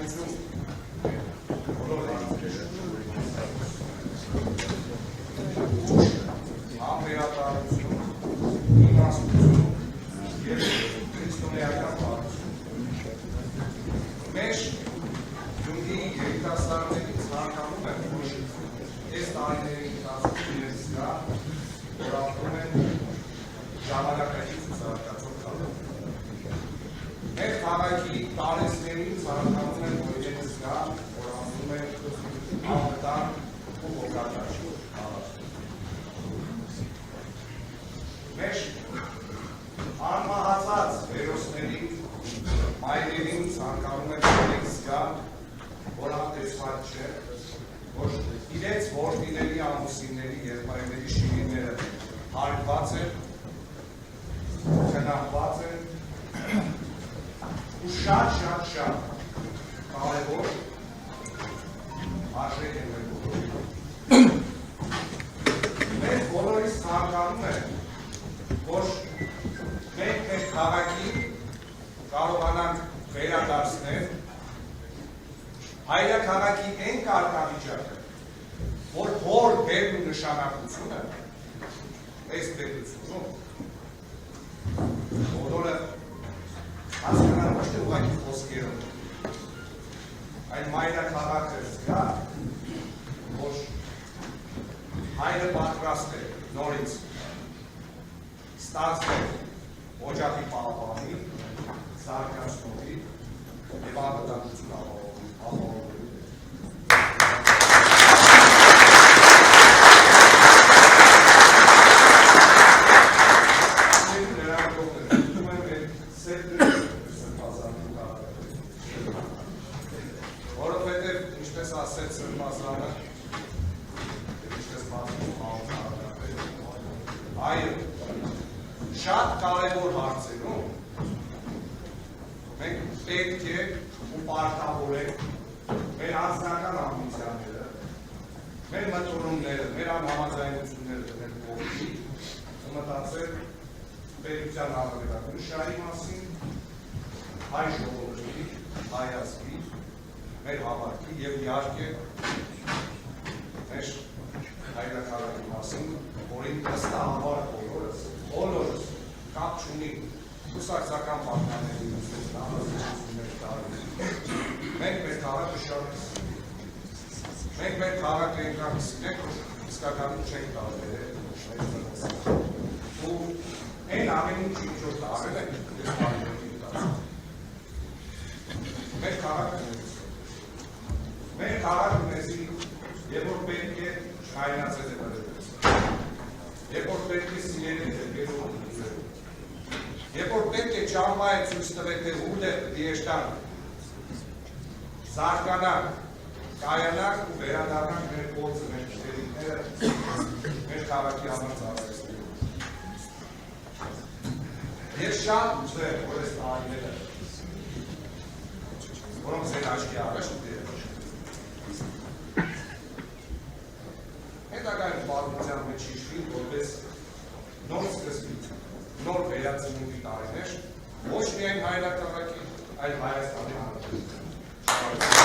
շինարարություն բոլոր համբերատարություն, իմաստություն և քրիստոնեական բարություն։ Մեր Գյումրիի երիտասարդներին ցանկանում եմ, որ այս տարիների ընթացքում իրենց զգա, որ ապրում են ժամանակակից զարգացող քաղաքում։ Մեր քաղաքի տարեցներին ցանկանում եմ, որ իրենց զգա, որ ապրում են անվտանգ ու ողջունիչ քաղաքում։ Մեր անմահացած հերոսների մայրերին ցանկանում եմ, որ իրենց զգա, որ անտեսված չէ, որ իրենց որդիների, ամուսինների, եղբայրների շիրիմները հարգված են, քննարկված են ու շատ կարևոր արժեք են մեր բոլորին։ Մենք բոլորիս ցանկանում ենք, որ մենք մեր քաղաքին կարողանանք վերադարձնել հայրաքաղաքի այն կարգավիճակը, որ հոր բերն ու նշանակությունը այս պետությունում բոլորը հասկանան ոչ թե ուղղակի խոսքերով, այլ մայրաքաղաքը զգա, որ հայրը պատրաստ է նորից ստացվել օջախի պահպանի, զարգացնողի և անվտանգություն ապահովելու։ Այո, շատ կարևոր հարցերում մենք պետք է ու պարտավոր ենք մեր անձնական ամբիցիաները, մեր մտորումները, մեր համաձայնությունները դնել կողքի ու մտածել պետության հավերագրշահի մասին, հայ ժողովրդի, հայ ազգի, մեր հավատքի և իհարկե մեր հայրաքաղաքի մասին, որին վստահաբար բոլորս կապ չունի կուսակցական պարտներների համաձայնություններ տարի։ Մենք մեր քաղաքը շատ մենք մեր քաղաքը այնքան սիրենք, որ իսկականում չենք տարբերել ու այն ամեն ինչի ինչ որ տարել ենք այս տարիների ընթացքում։ Մեր քաղաքը մեզի երբ որ պետք է հայրացել է բերել, երբ որ պետք է սիրել է գերում, երբ որ պետք է ճամբա է ցույց տվել, թե ուր է դիեշտան, զարգանանք, կայանանք ու վերադառնանք մեր գործը, մեր գիտելիքները, մեր քաղաքի համար ծառայեցնելու։ Ես շատ ուզում որ այս տարիները, որոնք ձեր աչքի առաջ հետագայում պատմության մեջ հիշվի, որպես նոր սկզբից, նոր վերածնունդի տարիներ, ոչ միայն հայրաքաղաքի, այլ Հայաստանի Հանրապետության։